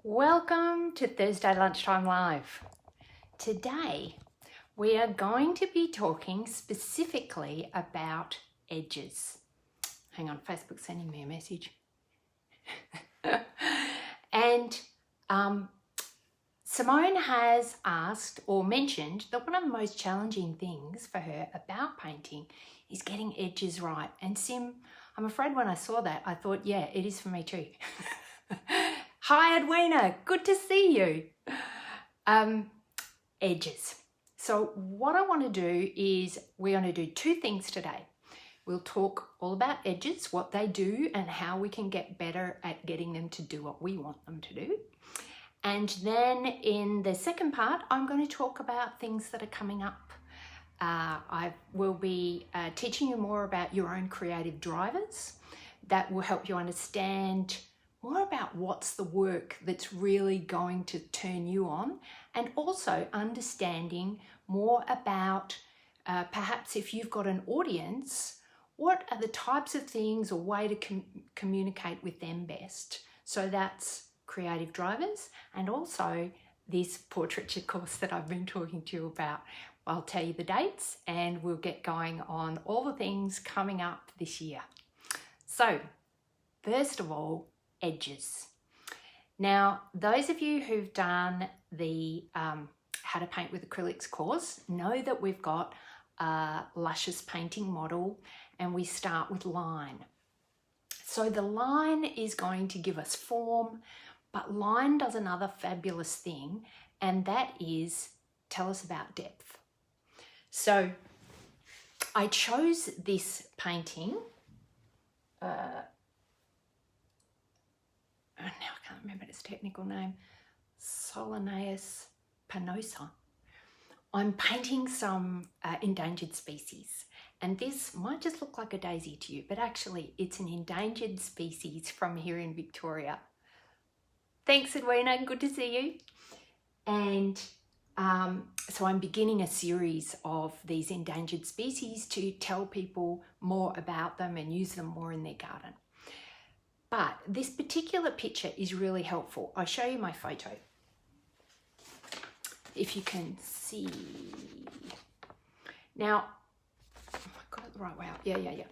Welcome to Thursday Lunchtime Live. Today we are going to be talking specifically about edges. Hang on, Facebook's sending me a message. And Simone has asked or mentioned that one of the most challenging things for her about painting is getting edges right. And Sim, I'm afraid when I saw that, I thought, yeah, it is for me too. Hi Edwina, good to see you. Edges. So what I want to do is we're going to do two things today. We'll talk all about edges, what they do and how we can get better at getting them to do what we want them to do. And then in the second part, I'm going to talk about things that are coming up. I will be teaching you more about your own creative drivers that will help you understand more about what's the work that's really going to turn you on, and also understanding more about perhaps if you've got an audience, what are the types of things or way to communicate with them best. So that's creative drivers and also this portraiture course that I've been talking to you about. I'll tell you the dates and we'll get going on all the things coming up this year. So first of all, edges. Now, those of you who've done the How to Paint with Acrylics course know that we've got a luscious painting model and we start with line. So the line is going to give us form, but line does another fabulous thing, and that is tell us about depth. So I chose this painting now I can't remember its technical name, Solenaeus panosa. I'm painting some endangered species, and this might just look like a daisy to you, but actually it's an endangered species from here in Victoria. Thanks Edwina, good to see you. And so I'm beginning a series of these endangered species to tell people more about them and use them more in their garden. But this particular picture is really helpful. I'll show you my photo. If you can see. Now, I got it the right way up. Yeah.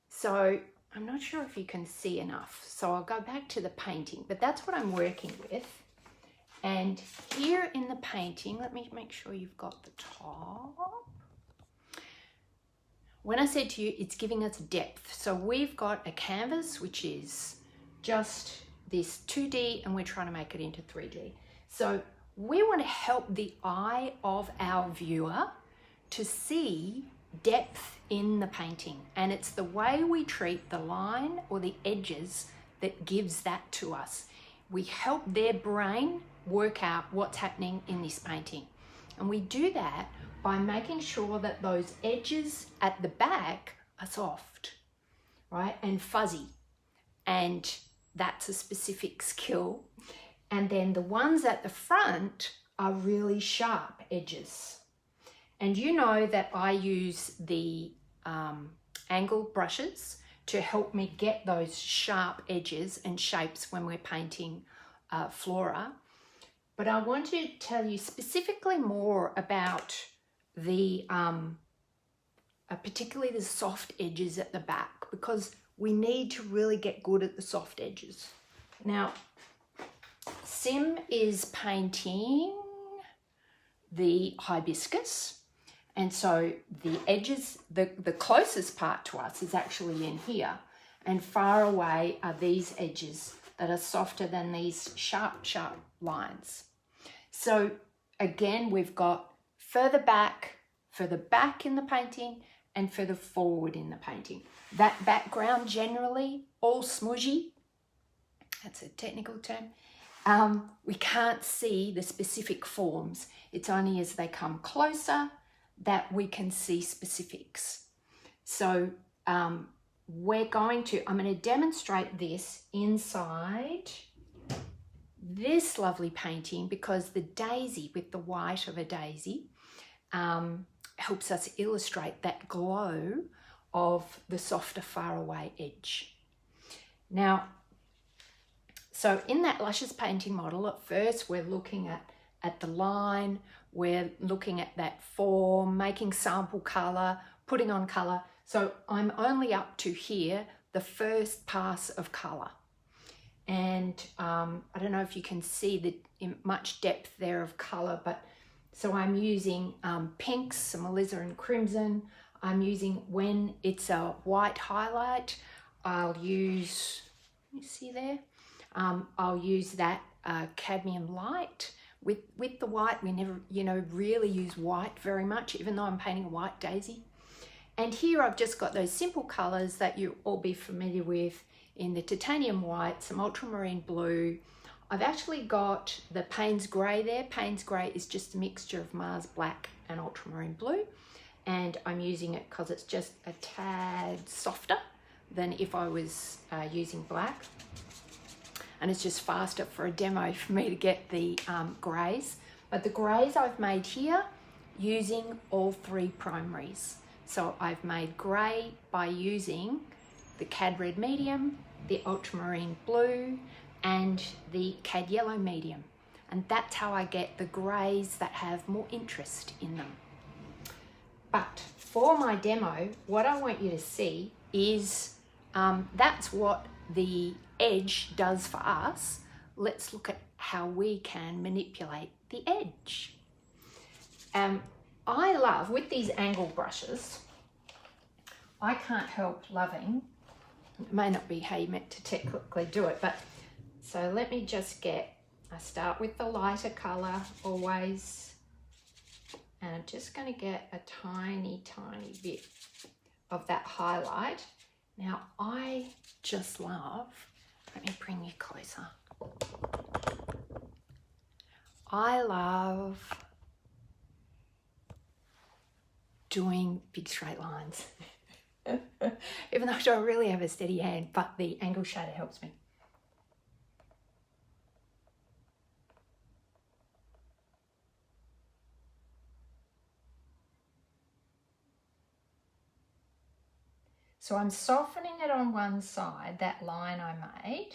So I'm not sure if you can see enough. So I'll go back to the painting, but that's what I'm working with. And here in the painting, let me make sure you've got the top. When I said to you, it's giving us depth. So we've got a canvas, which is just this 2D, and we're trying to make it into 3D. So we want to help the eye of our viewer to see depth in the painting. And it's the way we treat the line or the edges that gives that to us. We help their brain work out what's happening in this painting. And we do that by making sure that those edges at the back are soft, right, and fuzzy. And that's a specific skill. And then the ones at the front are really sharp edges. And you know that I use the angle brushes to help me get those sharp edges and shapes when we're painting flora. But I want to tell you specifically more about the, particularly the soft edges at the back, because we need to really get good at the soft edges. Now, Sim is painting the hibiscus. And so the edges, the closest part to us is actually in here. And far away are these edges that are softer than these sharp lines. So again, we've got further back in the painting and further forward in the painting. That background generally all smudgy, that's a technical term. We can't see the specific forms. It's only as they come closer that we can see specifics. So I'm going to demonstrate this inside this lovely painting, because the daisy with the white of a daisy helps us illustrate that glow of the softer faraway edge. Now, So in that Luscious painting model, at first we're looking at the line, we're looking at that form, making sample color, putting on color. So I'm only up to here, the first pass of color. And I don't know if you can see the much depth there of color, but so I'm using pinks, some alizarin crimson. I'm using, when it's a white highlight, I'll use, you see there? I'll use that cadmium light. With the white, we never, really use white very much, even though I'm painting a white daisy. And here I've just got those simple colors that you'll all be familiar with in the titanium white, some ultramarine blue. I've actually got the Payne's Grey there. Payne's Grey is just a mixture of Mars Black and ultramarine blue. And I'm using it because it's just a tad softer than if I was using black. And it's just faster for a demo for me to get the greys. But the greys I've made here using all three primaries. So I've made grey by using the Cad Red medium, the ultramarine blue, and the Cad Yellow medium. And that's how I get the greys that have more interest in them. But for my demo, what I want you to see is that's what the edge does for us. Let's look at how we can manipulate the edge. I love, with these angle brushes, I can't help loving, it may not be how you meant to technically do it, but so let me just I start with the lighter color always, and I'm just going to get a tiny bit of that highlight. Now I just love, let me bring you closer. I love doing big straight lines. Even though I don't really have a steady hand, but the angle shader helps me. So I'm softening it on one side, that line I made,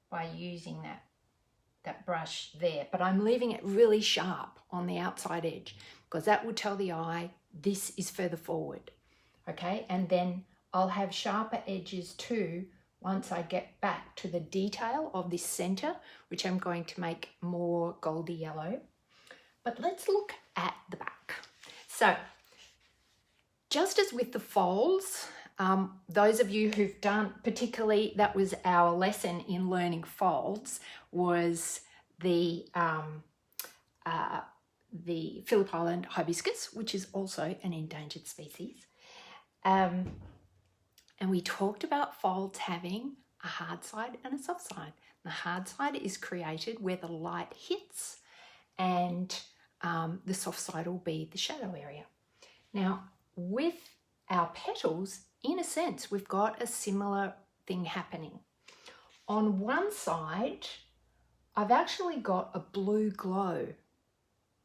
by using that brush there, but I'm leaving it really sharp on the outside edge because that will tell the eye this is further forward. Okay, and then I'll have sharper edges too once I get back to the detail of this center, which I'm going to make more goldy yellow. But let's look at the back. So just as with the folds, those of you who've done, particularly that was our lesson in learning folds, was the Phillip Island hibiscus, which is also an endangered species. And we talked about folds having a hard side and a soft side. The hard side is created where the light hits, and the soft side will be the shadow area. Now, with our petals, in a sense, we've got a similar thing happening. On one side, I've actually got a blue glow,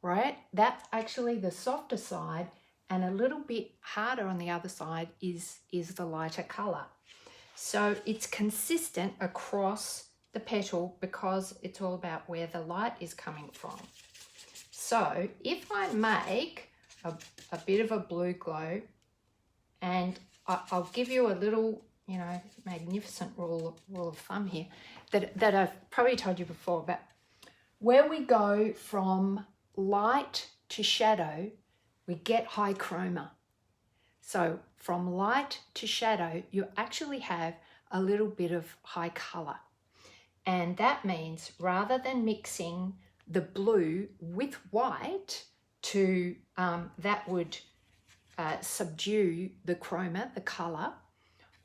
right? That's actually the softer side, and a little bit harder on the other side is the lighter color. So it's consistent across the petal because it's all about where the light is coming from. So if I make a bit of a blue glow, and I'll give you a little, magnificent rule of thumb here that I've probably told you before, but where we go from light to shadow, we get high chroma. So from light to shadow, you actually have a little bit of high color. And that means rather than mixing the blue with white to, that would subdue the chroma, the color,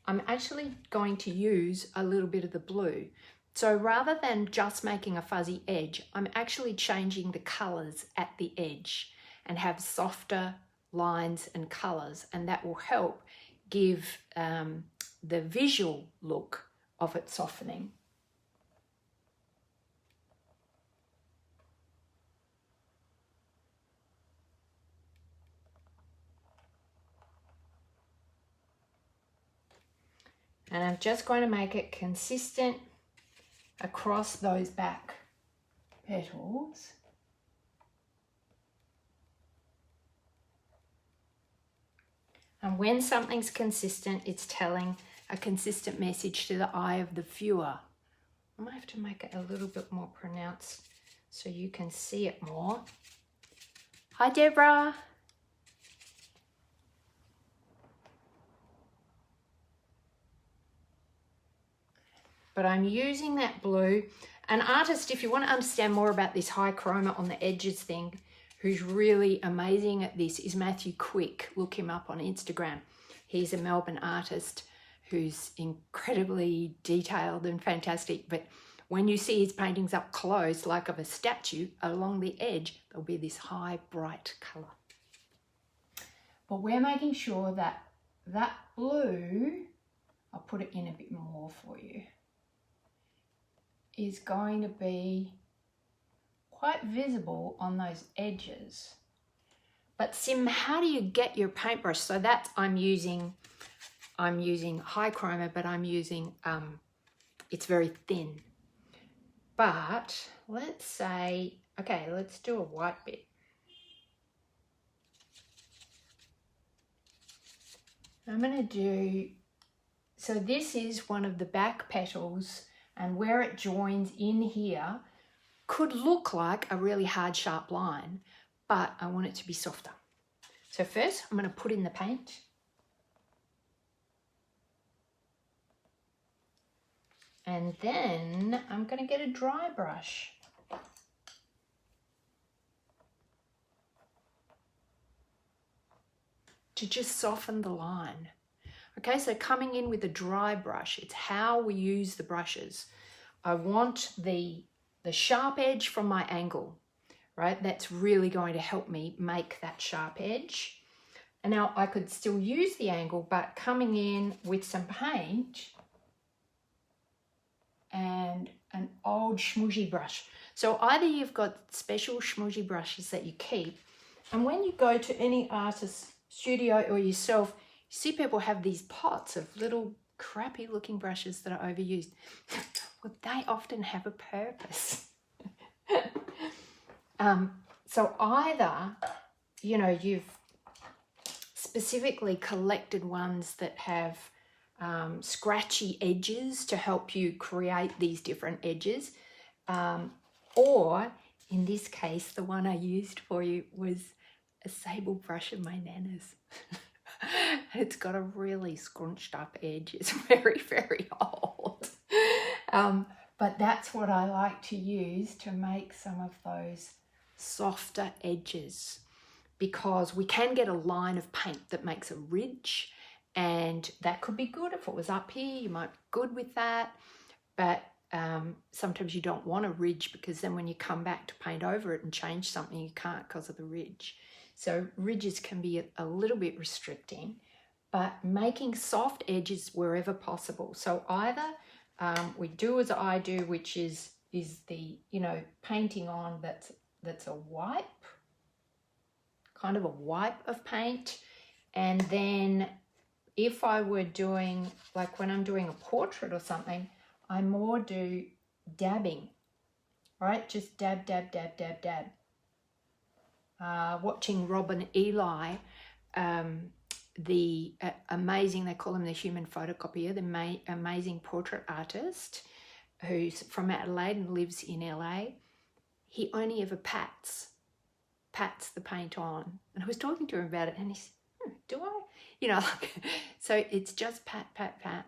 I'm actually going to use a little bit of the blue. So rather than just making a fuzzy edge, I'm actually changing the colors at the edge and have softer lines and colors, and that will help give the visual look of it softening. And I'm just going to make it consistent across those back petals. And when something's consistent, it's telling a consistent message to the eye of the viewer. I might have to make it a little bit more pronounced so you can see it more. Hi, Deborah. But I'm using that blue. An artist, if you want to understand more about this high chroma on the edges thing, who's really amazing at this is Matthew Quick. Look him up on Instagram. He's a Melbourne artist who's incredibly detailed and fantastic. But when you see his paintings up close, like of a statue, along the edge, there'll be this high, bright colour. But we're making sure that that blue, I'll put it in a bit more for you, is going to be quite visible on those edges. But Sim, how do you get your paintbrush? So that's I'm using high chroma, but I'm using it's very thin. But let's say, okay, let's do a white bit. I'm going to do, so this is one of the back petals, and where it joins in here could look like a really hard, sharp line, but I want it to be softer. So first I'm going to put in the paint. And then I'm going to get a dry brush. To just soften the line. Okay, so coming in with a dry brush, it's how we use the brushes. I want the sharp edge from my angle, right? That's really going to help me make that sharp edge. And now I could still use the angle, but coming in with some paint and an old schmoozy brush. So either you've got special schmoozy brushes that you keep, and when you go to any artist's studio or yourself, you see people have these pots of little crappy looking brushes that are overused. Well, they often have a purpose. So either, you know, you've specifically collected ones that have scratchy edges to help you create these different edges, or in this case, the one I used for you was a sable brush of my nana's. It's got a really scrunched up edge. It's very, very old. But that's what I like to use to make some of those softer edges, because we can get a line of paint that makes a ridge, and that could be good. If it was up here, you might be good with that. But sometimes you don't want a ridge, because then when you come back to paint over it and change something, you can't because of the ridge. So ridges can be a little bit restricting, but making soft edges wherever possible. So either we do as I do, which is the, you know, painting on that's a wipe, kind of a wipe of paint. And then if I were doing, like when I'm doing a portrait or something, I more do dabbing, right? Just dab, dab, dab, dab, dab. Watching Robin Ely, the amazing, they call him the human photocopier, the amazing portrait artist who's from Adelaide and lives in LA. He only ever pats the paint on. And I was talking to him about it, and he said, do I? You know, like, so it's just pat, pat, pat,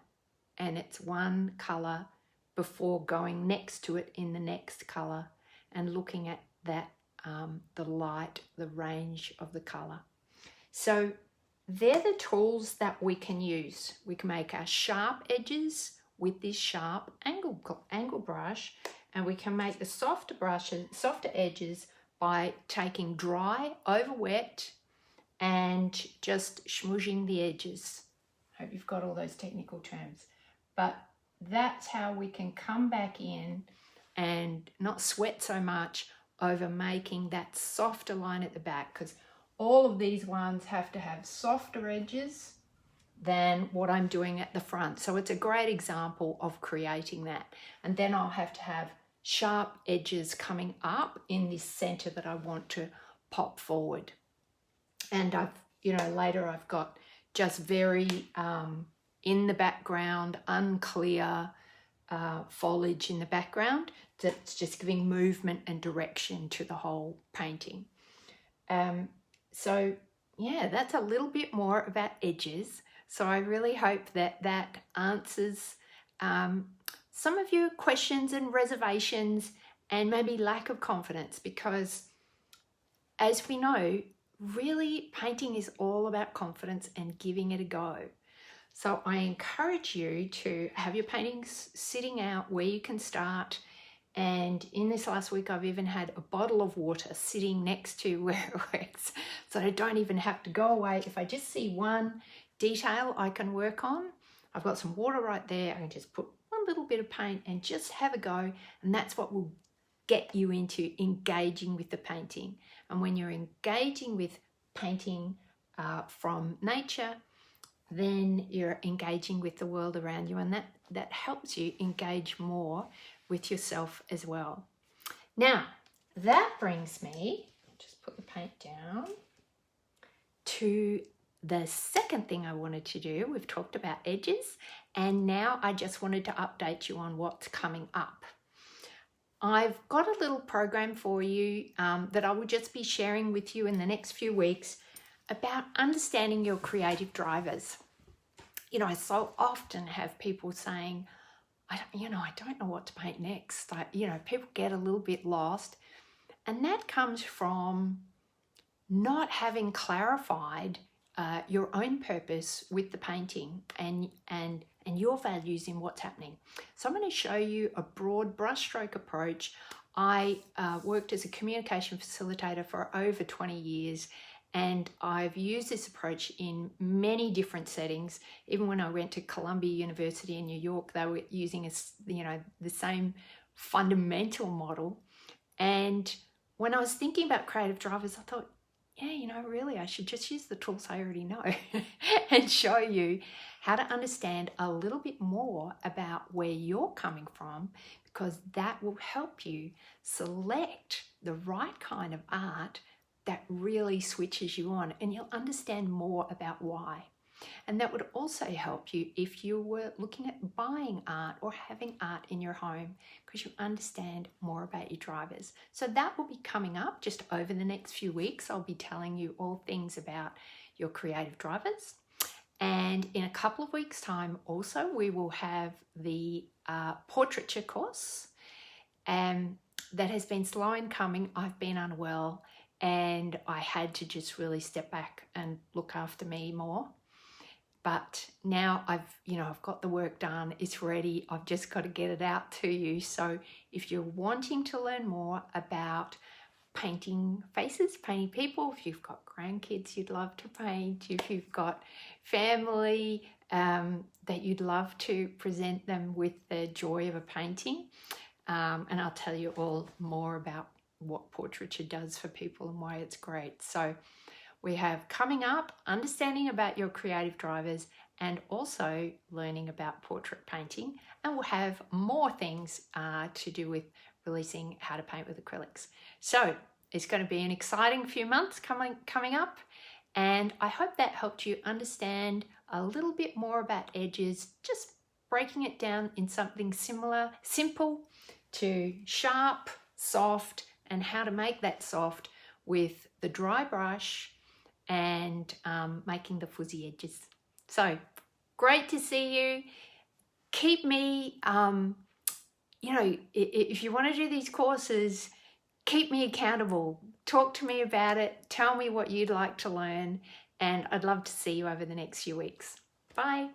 and it's one colour before going next to it in the next colour and looking at that, the light, the range of the colour. So they're the tools that we can use. We can make our sharp edges with this sharp angle brush, and we can make the softer edges by taking dry over wet and just smooshing the edges. Hope you've got all those technical terms. But that's how we can come back in and not sweat so much over making that softer line at the back, because all of these ones have to have softer edges than what I'm doing at the front. So it's a great example of creating that. And then I'll have to have sharp edges coming up in this center that I want to pop forward. And later I've got just very in the background, unclear foliage in the background that's just giving movement and direction to the whole painting. So yeah, that's a little bit more about edges. So I really hope that that answers some of your questions and reservations and maybe lack of confidence, because as we know, really painting is all about confidence and giving it a go. So I encourage you to have your paintings sitting out where you can start. And in this last week, I've even had a bottle of water sitting next to where it works, so I don't even have to go away. If I just see one detail I can work on, I've got some water right there. I can just put one little bit of paint and just have a go. And that's what will get you into engaging with the painting. And when you're engaging with painting from nature, then you're engaging with the world around you, and that helps you engage more with yourself as well. Now, that brings me, just put the paint down, to the second thing I wanted to do. We've talked about edges, and now I just wanted to update you on what's coming up. I've got a little program for you that I will just be sharing with you in the next few weeks about understanding your creative drivers. You know, I so often have people saying, I don't know what to paint next. People get a little bit lost. And that comes from not having clarified your own purpose with the painting and your values in what's happening. So I'm going to show you a broad brushstroke approach. I worked as a communication facilitator for over 20 years, and I've used this approach in many different settings. Even when I went to Columbia University in New York, they were using the same fundamental model. And when I was thinking about creative drivers, I thought, really, I should just use the tools I already know and show you how to understand a little bit more about where you're coming from, because that will help you select the right kind of art that really switches you on, and you'll understand more about why. And that would also help you if you were looking at buying art or having art in your home, because you understand more about your drivers. So that will be coming up just over the next few weeks. I'll be telling you all things about your creative drivers. And in a couple of weeks' time also, we will have the portraiture course. That has been slow in coming. I've been unwell, and I had to just really step back and look after me more. But now I've got the work done, it's ready, I've just got to get it out to you. So if you're wanting to learn more about painting faces, painting people, if you've got grandkids you'd love to paint, if you've got family that you'd love to present them with the joy of a painting, and I'll tell you all more about what portraiture does for people and why it's great. So we have coming up understanding about your creative drivers and also learning about portrait painting, and we'll have more things to do with releasing how to paint with acrylics. So it's going to be an exciting few months coming up, and I hope that helped you understand a little bit more about edges, just breaking it down in something simple to sharp, soft, and how to make that soft with the dry brush and making the fuzzy edges. So great to see you. Keep me, if you want to do these courses, keep me accountable. Talk to me about it. Tell me what you'd like to learn, and I'd love to see you over the next few weeks. Bye.